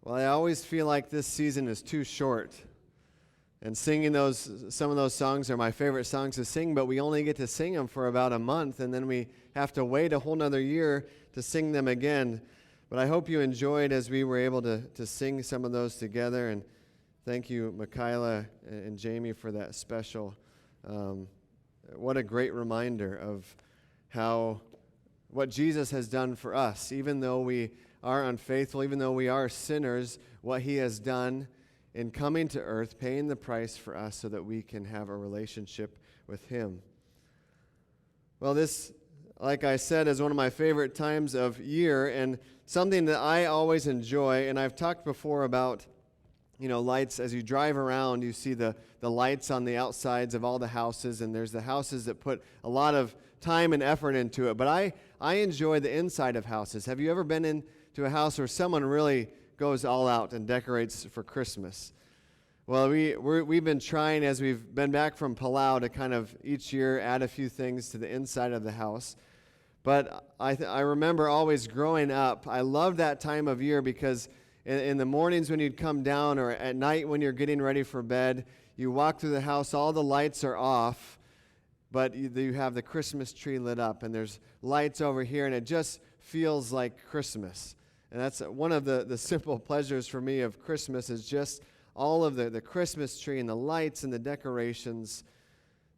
Well, I always feel like this season is too short. And singing some of those songs are my favorite songs to sing, but we only get to sing them for about a month, and then we have to wait a whole nother year to sing them again. But I hope you enjoyed as we were able to sing some of those together, and thank you, Michaela and Jamie, for that special. What a great reminder of what Jesus has done for us. Even though we are unfaithful, even though we are sinners, what he has done in coming to earth, paying the price for us so that we can have a relationship with him. Well, this, like I said, is one of my favorite times of year, and something that I always enjoy. And I've talked before about, lights. As you drive around, you see the lights on the outsides of all the houses, and there's the houses that put a lot of time and effort into it. But I enjoy the inside of houses. Have you ever been into a house where someone really goes all out and decorates for Christmas? Well, we've been trying, as we've been back from Palau, to kind of each year add a few things to the inside of the house. But I remember always growing up, I loved that time of year because in the mornings when you'd come down, or at night when you're getting ready for bed, you walk through the house, all the lights are off, but you have the Christmas tree lit up, and there's lights over here, and it just feels like Christmas. And that's one of the simple pleasures for me of Christmas, is just all of the Christmas tree and the lights and the decorations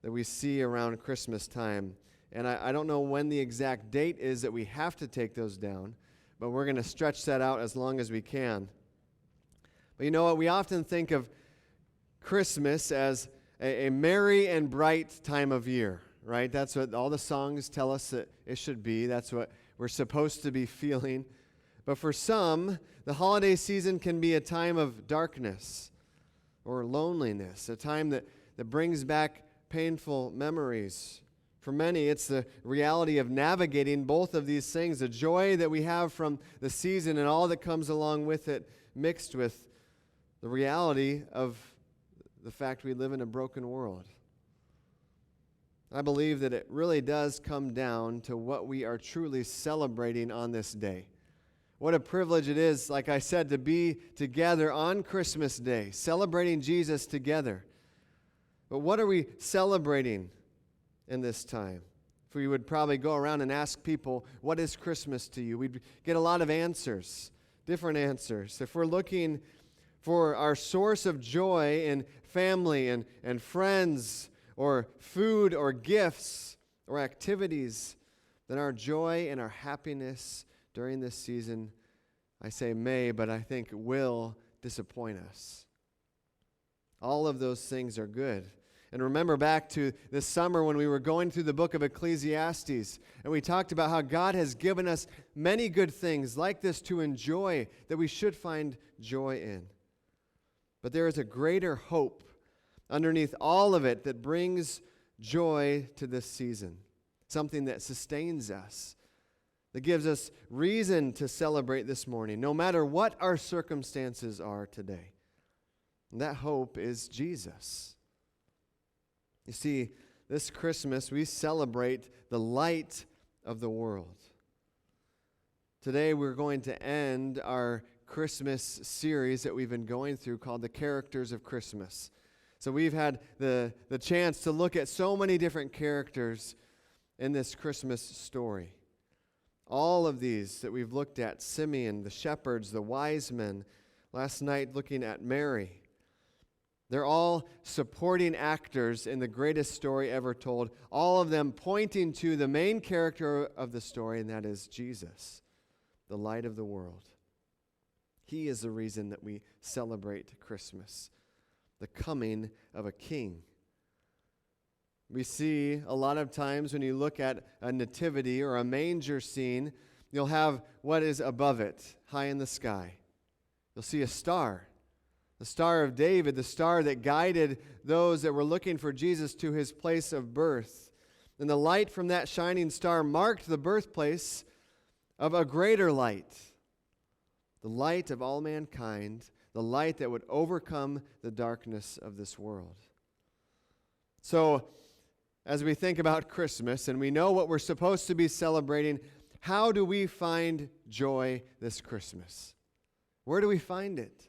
that we see around Christmas time. And I don't know when the exact date is that we have to take those down, but we're going to stretch that out as long as we can. But you know what? We often think of Christmas as a merry and bright time of year, right? That's what all the songs tell us that it should be. That's what we're supposed to be feeling. But for some, the holiday season can be a time of darkness or loneliness, a time that brings back painful memories. For many, it's the reality of navigating both of these things, the joy that we have from the season and all that comes along with it, mixed with the reality of the fact we live in a broken world. I believe that it really does come down to what we are truly celebrating on this day. What a privilege it is, like I said, to be together on Christmas Day, celebrating Jesus together. But what are we celebrating in this time? If we would probably go around and ask people, what is Christmas to you? We'd get a lot of answers, different answers. If we're looking for our source of joy in family and friends, or food or gifts or activities, then our joy and our happiness during this season, I say may, but I think will disappoint us. All of those things are good. And remember back to this summer when we were going through the book of Ecclesiastes, and we talked about how God has given us many good things like this to enjoy, that we should find joy in. But there is a greater hope underneath all of it that brings joy to this season, something that sustains us, that gives us reason to celebrate this morning, no matter what our circumstances are today. And that hope is Jesus. You see, this Christmas we celebrate the light of the world. Today we're going to end our Christmas series that we've been going through called The Characters of Christmas. So we've had the chance to look at so many different characters in this Christmas story. All of these that we've looked at, Simeon, the shepherds, the wise men, last night looking at Mary. They're all supporting actors in the greatest story ever told, all of them pointing to the main character of the story, and that is Jesus, the light of the world. He is the reason that we celebrate Christmas, the coming of a king. We see a lot of times when you look at a nativity or a manger scene, you'll have what is above it, high in the sky. You'll see a star. The Star of David, the star that guided those that were looking for Jesus to his place of birth. And the light from that shining star marked the birthplace of a greater light, the light of all mankind, the light that would overcome the darkness of this world. So, as we think about Christmas and we know what we're supposed to be celebrating, how do we find joy this Christmas? Where do we find it?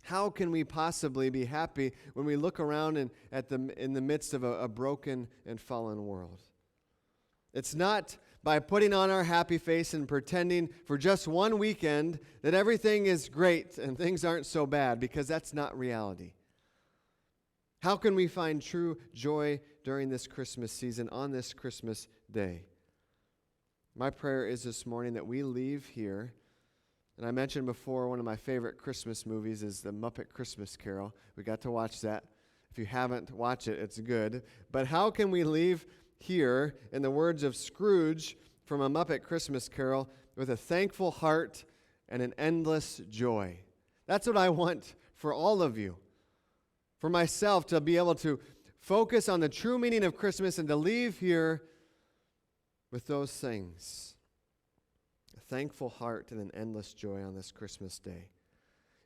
How can we possibly be happy when we look around in the midst of a broken and fallen world? It's not by putting on our happy face and pretending for just one weekend that everything is great and things aren't so bad, because that's not reality. How can we find true joy during this Christmas season, on this Christmas day? My prayer is this morning that we leave here. And I mentioned before, one of my favorite Christmas movies is The Muppet Christmas Carol. We got to watch that. If you haven't watched it, it's good. But how can we leave here, in the words of Scrooge from A Muppet Christmas Carol, with a thankful heart and an endless joy? That's what I want for all of you. For myself, to be able to focus on the true meaning of Christmas and to leave here with those things. A thankful heart and an endless joy on this Christmas day.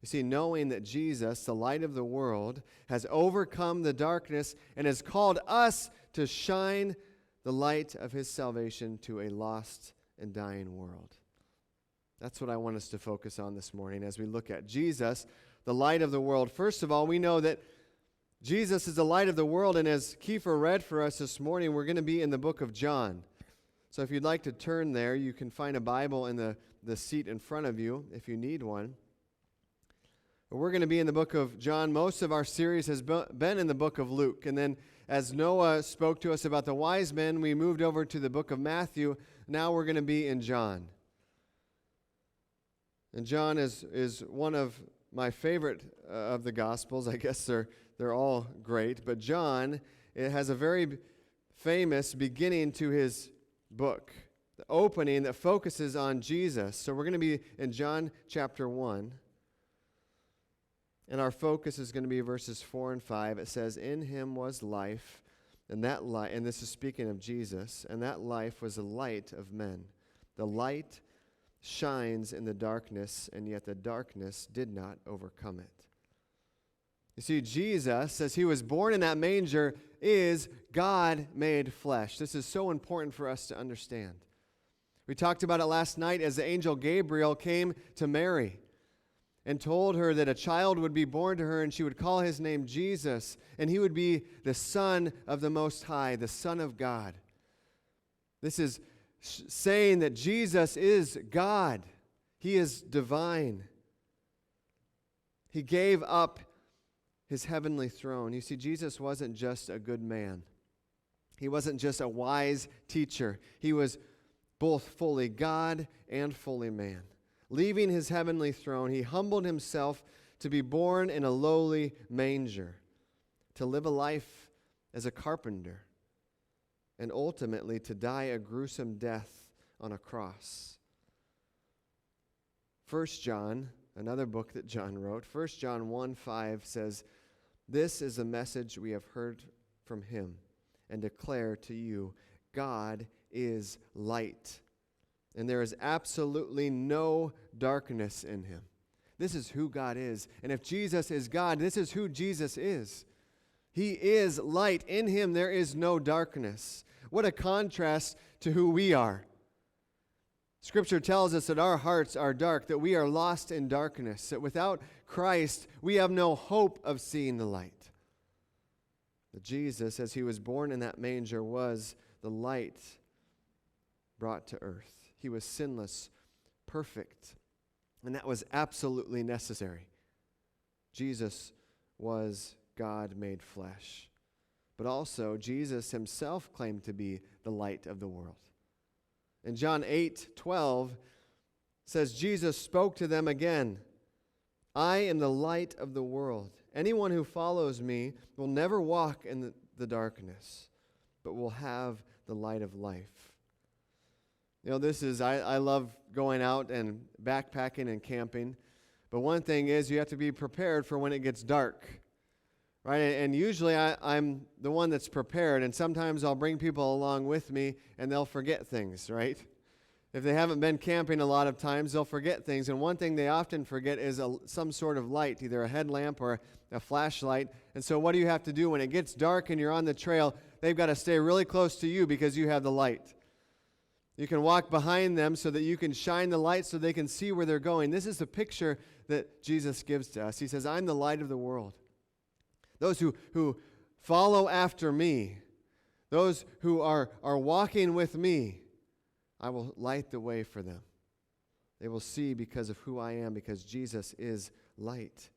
You see, knowing that Jesus, the light of the world, has overcome the darkness and has called us to shine the light of his salvation to a lost and dying world. That's what I want us to focus on this morning as we look at Jesus, the light of the world. First of all, we know that Jesus is the light of the world, and as Kiefer read for us this morning, we're going to be in the book of John. So if you'd like to turn there, you can find a Bible in the seat in front of you if you need one. But we're going to be in the book of John. Most of our series has been in the book of Luke. And then as Noah spoke to us about the wise men, we moved over to the book of Matthew. Now we're going to be in John. And John is one of my favorite of the Gospels. I guess they're all great. But John, it has a very famous beginning to his book, the opening that focuses on Jesus. So we're going to be in John chapter 1. And our focus is going to be verses 4 and 5. It says, "In him was life, and that light," and this is speaking of Jesus, "and that life was the light of men. The light shines in the darkness, and yet the darkness did not overcome it." You see, Jesus, as he was born in that manger, is God made flesh. This is so important for us to understand. We talked about it last night as the angel Gabriel came to Mary and told her that a child would be born to her, and she would call his name Jesus, and he would be the Son of the Most High, the Son of God. This is saying that Jesus is God. He is divine. He gave up his heavenly throne. You see, Jesus wasn't just a good man. He wasn't just a wise teacher. He was both fully God and fully man. Leaving his heavenly throne, he humbled himself to be born in a lowly manger, to live a life as a carpenter, and ultimately to die a gruesome death on a cross. 1 John, another book that John wrote, 1 John 1:5 says, "This is the message we have heard from him and declare to you, God is light, and there is absolutely no darkness in him." This is who God is. And if Jesus is God, this is who Jesus is. He is light. In him there is no darkness. What a contrast to who we are. Scripture tells us that our hearts are dark, that we are lost in darkness, that without Christ we have no hope of seeing the light. But Jesus, as he was born in that manger, was the light brought to earth. He was sinless, perfect, and that was absolutely necessary. Jesus was God made flesh. But also, Jesus himself claimed to be the light of the world. In John 8:12 says, Jesus spoke to them again, "I am the light of the world. Anyone who follows me will never walk in the darkness, but will have the light of life." You know, I love going out and backpacking and camping, but one thing is you have to be prepared for when it gets dark. Right? And usually I'm the one that's prepared, and sometimes I'll bring people along with me, and they'll forget things, right? If they haven't been camping a lot of times, they'll forget things, and one thing they often forget is some sort of light, either a headlamp or a flashlight. And so what do you have to do when it gets dark and you're on the trail? They've got to stay really close to you because you have the light. You can walk behind them so that you can shine the light so they can see where they're going. This is the picture that Jesus gives to us. He says, I'm the light of the world. Those who follow after me, those who are walking with me, I will light the way for them. They will see because of who I am, because Jesus is light.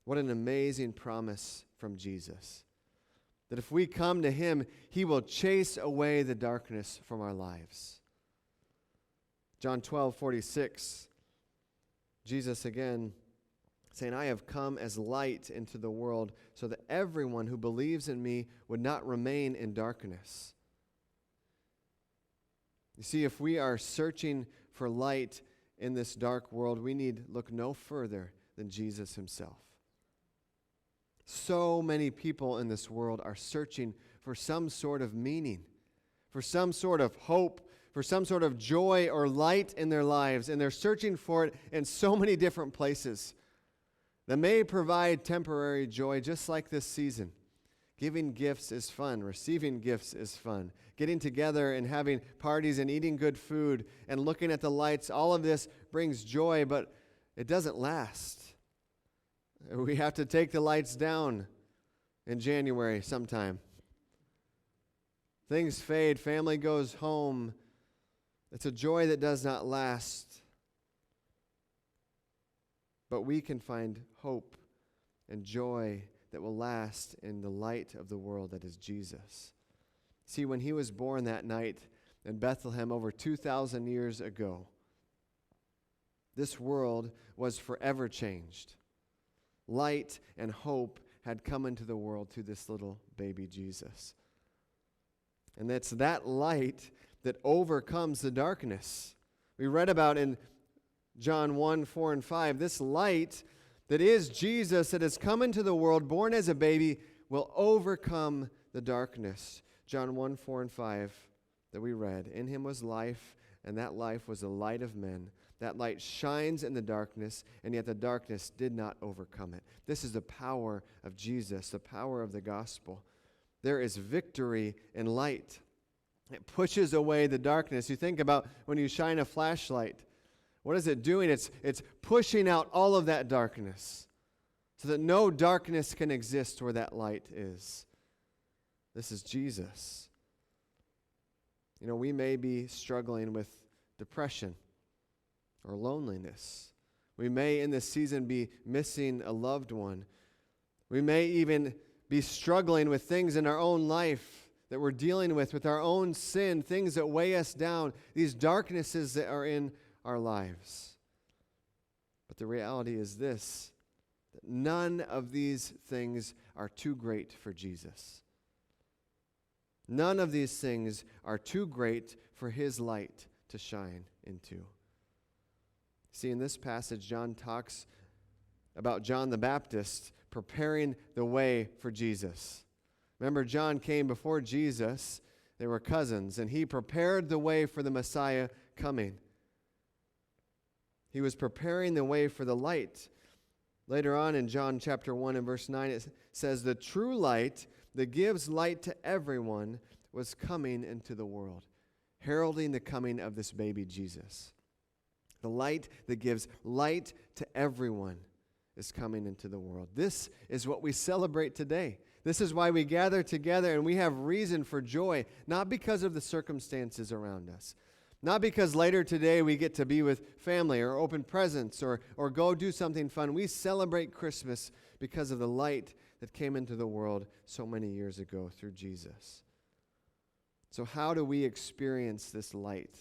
What an amazing promise from Jesus. That if we come to him, he will chase away the darkness from our lives. John 12:46, Jesus again saying, I have come as light into the world so that everyone who believes in me would not remain in darkness. You see, if we are searching for light in this dark world, we need look no further than Jesus himself. So many people in this world are searching for some sort of meaning, for some sort of hope, for some sort of joy or light in their lives, and they're searching for it in so many different places that may provide temporary joy, just like this season. Giving gifts is fun. Receiving gifts is fun. Getting together and having parties and eating good food and looking at the lights, all of this brings joy, but it doesn't last. We have to take the lights down in January sometime. Things fade. Family goes home. It's a joy that does not last. But we can find hope and joy that will last in the light of the world that is Jesus. See, when he was born that night in Bethlehem over 2,000 years ago, this world was forever changed. Light and hope had come into the world through this little baby Jesus. And it's that light that overcomes the darkness. We read about in John 1:4-5, this light that is Jesus that has come into the world, born as a baby, will overcome the darkness. John 1:4-5 that we read, in him was life, and that life was the light of men. That light shines in the darkness, and yet the darkness did not overcome it. This is the power of Jesus, the power of the gospel. There is victory in light. It pushes away the darkness. You think about when you shine a flashlight. What is it doing? It's pushing out all of that darkness so that no darkness can exist where that light is. This is Jesus. You know, we may be struggling with depression or loneliness. We may in this season be missing a loved one. We may even be struggling with things in our own life that we're dealing with our own sin, things that weigh us down, these darknesses that are in our lives. But the reality is this, that none of these things are too great for Jesus. None of these things are too great for his light to shine into. See, in this passage, John talks about John the Baptist preparing the way for Jesus. Remember, John came before Jesus. They were cousins, and he prepared the way for the Messiah coming. He was preparing the way for the light. Later on in John chapter 1 and verse 9, it says, the true light that gives light to everyone was coming into the world, heralding the coming of this baby Jesus. The light that gives light to everyone is coming into the world. This is what we celebrate today. This is why we gather together and we have reason for joy, not because of the circumstances around us. Not because later today we get to be with family or open presents or go do something fun. We celebrate Christmas because of the light that came into the world so many years ago through Jesus. So how do we experience this light?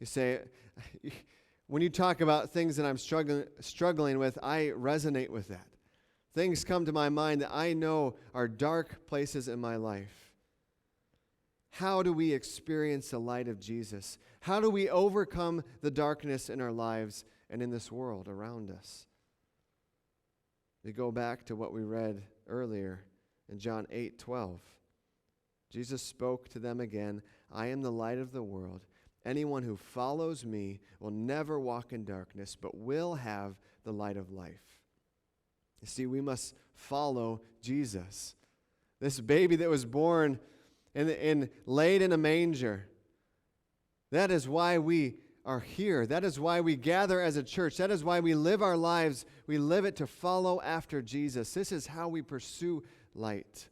You say, when you talk about things that I'm struggling with, I resonate with that. Things come to my mind that I know are dark places in my life. How do we experience the light of Jesus? How do we overcome the darkness in our lives and in this world around us? We go back to what we read earlier in John 8:12. Jesus spoke to them again, I am the light of the world. Anyone who follows me will never walk in darkness, but will have the light of life. You see, we must follow Jesus. This baby that was born and laid in a manger, That is why we are here. That is why we gather as a church. That is why we live our lives. We live it to follow after Jesus. This is how we pursue light.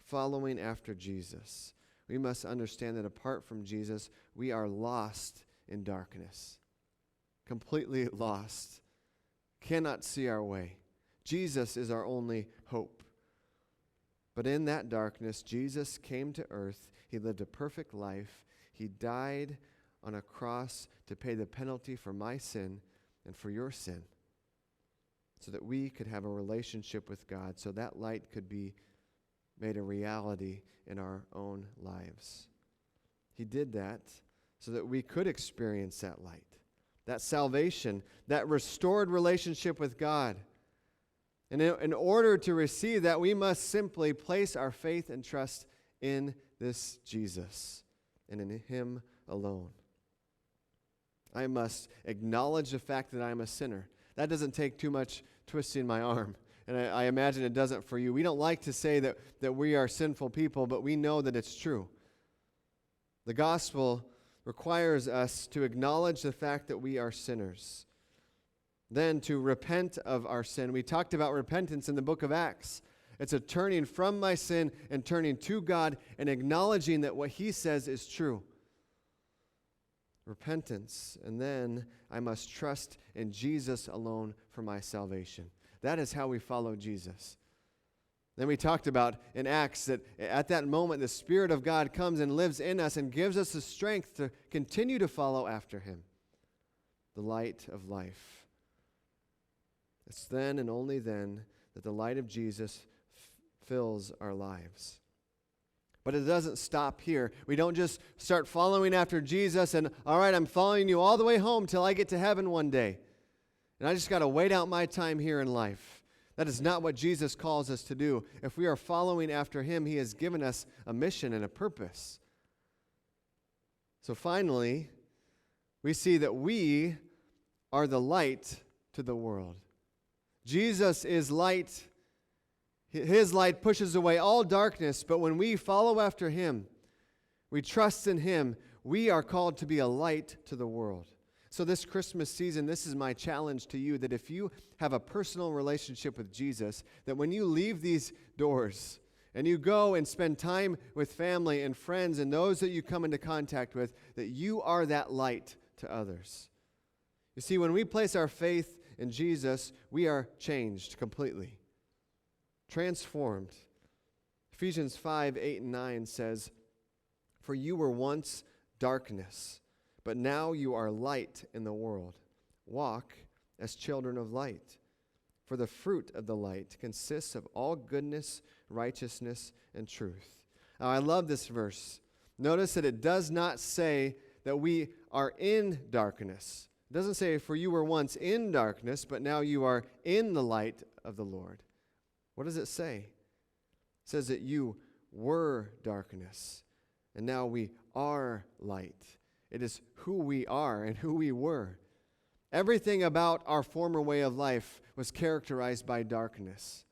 Following after Jesus. We must understand that apart from Jesus, we are lost in darkness. Completely lost. Cannot see our way. Jesus is our only hope. But in that darkness, Jesus came to earth. He lived a perfect life. He died on a cross to pay the penalty for my sin and for your sin, so that we could have a relationship with God, so that light could be made a reality in our own lives. He did that so that we could experience that light, that salvation, that restored relationship with God. And in order to receive that, we must simply place our faith and trust in this Jesus and in Him alone. I must acknowledge the fact that I'm a sinner. That doesn't take too much twisting my arm. And I imagine it doesn't for you. We don't like to say that we are sinful people, but we know that it's true. The gospel requires us to acknowledge the fact that we are sinners. Then to repent of our sin. We talked about repentance in the book of Acts. It's a turning from my sin and turning to God and acknowledging that what He says is true. Repentance. And then I must trust in Jesus alone for my salvation. That is how we follow Jesus. Then we talked about in Acts that at that moment the Spirit of God comes and lives in us and gives us the strength to continue to follow after Him. The light of life. It's then and only then that the light of Jesus fills our lives. But it doesn't stop here. We don't just start following after Jesus and, all right, I'm following you all the way home till I get to heaven one day. And I just got to wait out my time here in life. That is not what Jesus calls us to do. If we are following after Him, He has given us a mission and a purpose. So finally, we see that we are the light to the world. Jesus is light. His light pushes away all darkness, but when we follow after Him, we trust in Him, we are called to be a light to the world. So this Christmas season, this is my challenge to you, that if you have a personal relationship with Jesus, that when you leave these doors and you go and spend time with family and friends and those that you come into contact with, that you are that light to others. You see, when we place our faith in Jesus, we are changed completely, transformed. Ephesians 5:8-9 says, "For you were once darkness, but now you are light in the world. Walk as children of light. For the fruit of the light consists of all goodness, righteousness, and truth." Now, I love this verse. Notice that it does not say that we are in darkness. It doesn't say, for you were once in darkness, but now you are in the light of the Lord. What does it say? It says that you were darkness, and now we are light. It is who we are and who we were. Everything about our former way of life was characterized by darkness.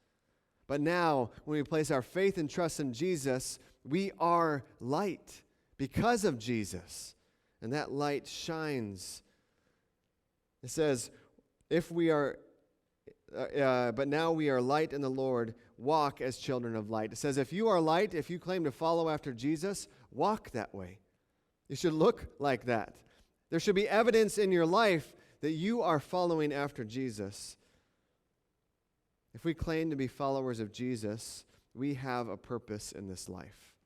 But now, when we place our faith and trust in Jesus, we are light because of Jesus. And that light shines. It says, but now we are light in the Lord, walk as children of light. It says, if you are light, if you claim to follow after Jesus, walk that way. You should look like that. There should be evidence in your life that you are following after Jesus. If we claim to be followers of Jesus, we have a purpose in this life.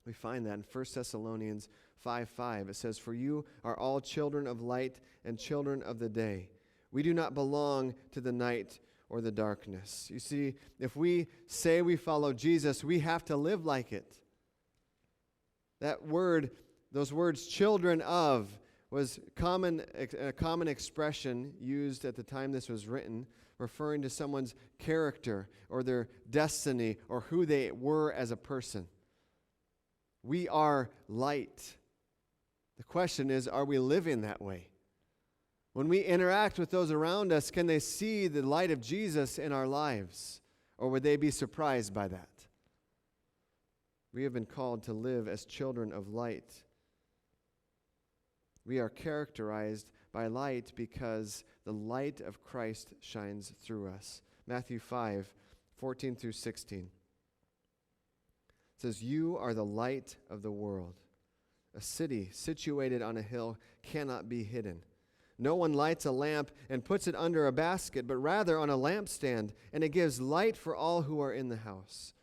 We find that in 1 Thessalonians 5:5. It says, "For you are all children of light and children of the day. We do not belong to the night or the darkness." You see, if we say we follow Jesus, we have to live like it. That word, those words, children of, was a common expression used at the time this was written, referring to someone's character or their destiny or who they were as a person. We are light. The question is, are we living that way? When we interact with those around us, can they see the light of Jesus in our lives? Or would they be surprised by that? We have been called to live as children of light. We are characterized by light because the light of Christ shines through us. Matthew 5:14 through 16. It says, "You are the light of the world. A city situated on a hill cannot be hidden. No one lights a lamp and puts it under a basket, but rather on a lampstand, and it gives light for all who are in the house.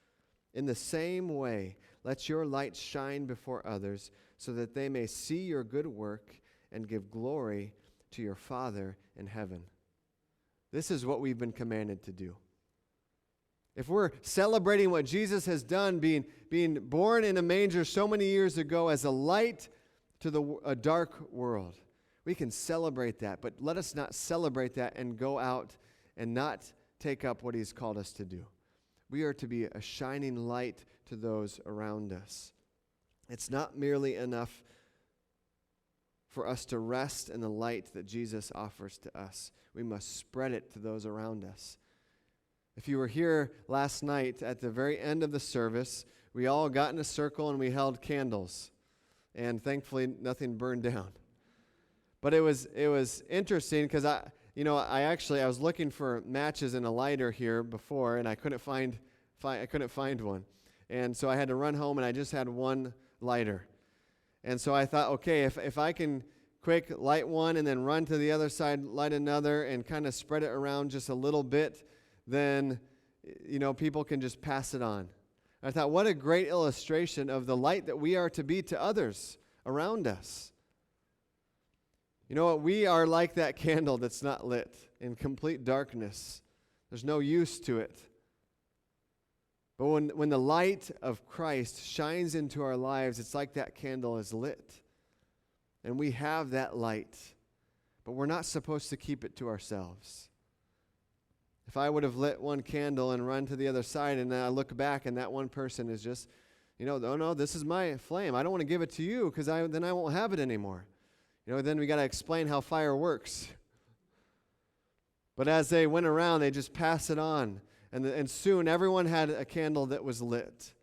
In the same way, let your light shine before others, so that they may see your good work and give glory to your Father in heaven." This is what we've been commanded to do. If we're celebrating what Jesus has done, being born in a manger so many years ago as a light to a dark world, we can celebrate that. But let us not celebrate that and go out and not take up what he's called us to do. We are to be a shining light to those around us. It's not merely enough for us to rest in the light that Jesus offers to us. We must spread it to those around us. If you were here last night at the very end of the service, we all got in a circle and we held candles. And thankfully, nothing burned down. But it was interesting because I was looking for matches and a lighter here before, and I couldn't find one. And so I had to run home, and I just had one lighter. And so I thought, okay, if I can quick light one and then run to the other side, light another, and kind of spread it around just a little bit, then people can just pass it on. I thought, what a great illustration of the light that we are to be to others around us. You know what? We are like that candle that's not lit in complete darkness. There's no use to it. But when the light of Christ shines into our lives, it's like that candle is lit. And we have that light. But we're not supposed to keep it to ourselves. If I would have lit one candle and run to the other side, and then I look back and that one person is just, oh no, this is my flame. I don't want to give it to you because then I won't have it anymore. Then we got to explain how fire works. But as they went around, they just pass it on. And soon everyone had a candle that was lit.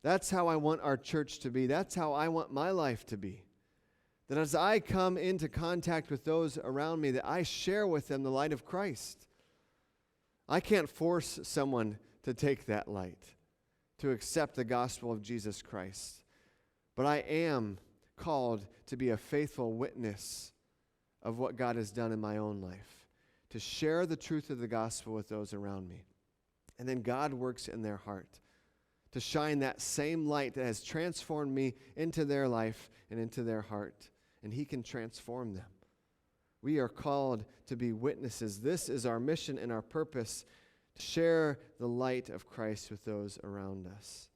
That's how I want our church to be. That's how I want my life to be. That as I come into contact with those around me, that I share with them the light of Christ. I can't force someone to take that light, to accept the gospel of Jesus Christ. But I am called to be a faithful witness of what God has done in my own life, to share the truth of the gospel with those around me. And then God works in their heart to shine that same light that has transformed me into their life and into their heart. And he can transform them. We are called to be witnesses. This is our mission and our purpose, to share the light of Christ with those around us.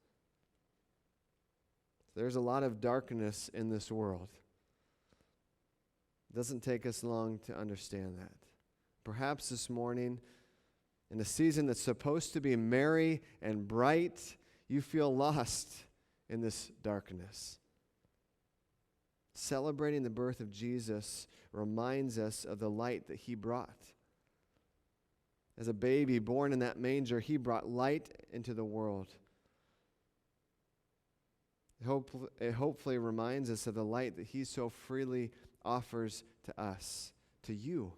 There's a lot of darkness in this world. It doesn't take us long to understand that. Perhaps this morning, in a season that's supposed to be merry and bright, you feel lost in this darkness. Celebrating the birth of Jesus reminds us of the light that he brought. As a baby born in that manger, he brought light into the world. It hopefully reminds us of the light that he so freely offers to us, to you.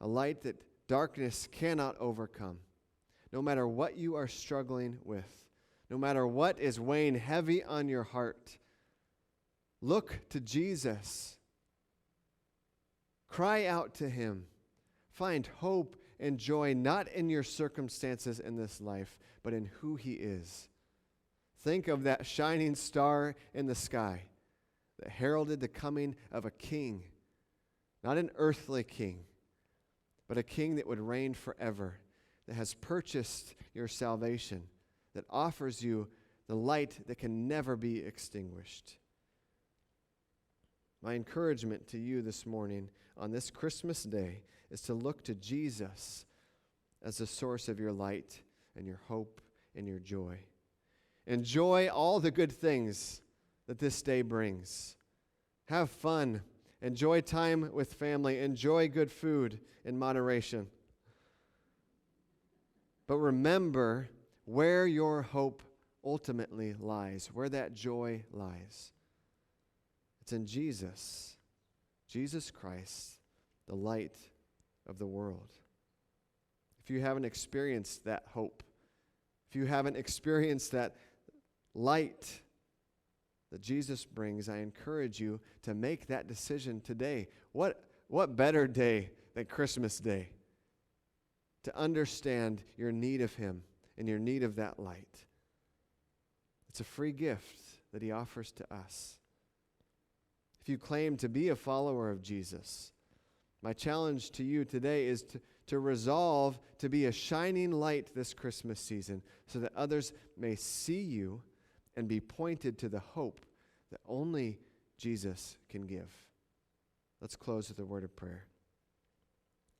A light that darkness cannot overcome. No matter what you are struggling with, no matter what is weighing heavy on your heart, look to Jesus. Cry out to him. Find hope and joy not in your circumstances in this life, but in who he is. Think of that shining star in the sky that heralded the coming of a king, not an earthly king, but a king that would reign forever, that has purchased your salvation, that offers you the light that can never be extinguished. My encouragement to you this morning on this Christmas day is to look to Jesus as the source of your light and your hope and your joy. Enjoy all the good things that this day brings. Have fun. Enjoy time with family. Enjoy good food in moderation. But remember where your hope ultimately lies, where that joy lies. It's in Jesus, Jesus Christ, the light of the world. If you haven't experienced that hope, if you haven't experienced that light that Jesus brings, I encourage you to make that decision today. What better day than Christmas Day to understand your need of Him and your need of that light? It's a free gift that He offers to us. If you claim to be a follower of Jesus, my challenge to you today is to resolve to be a shining light this Christmas season so that others may see you and be pointed to the hope that only Jesus can give. Let's close with a word of prayer.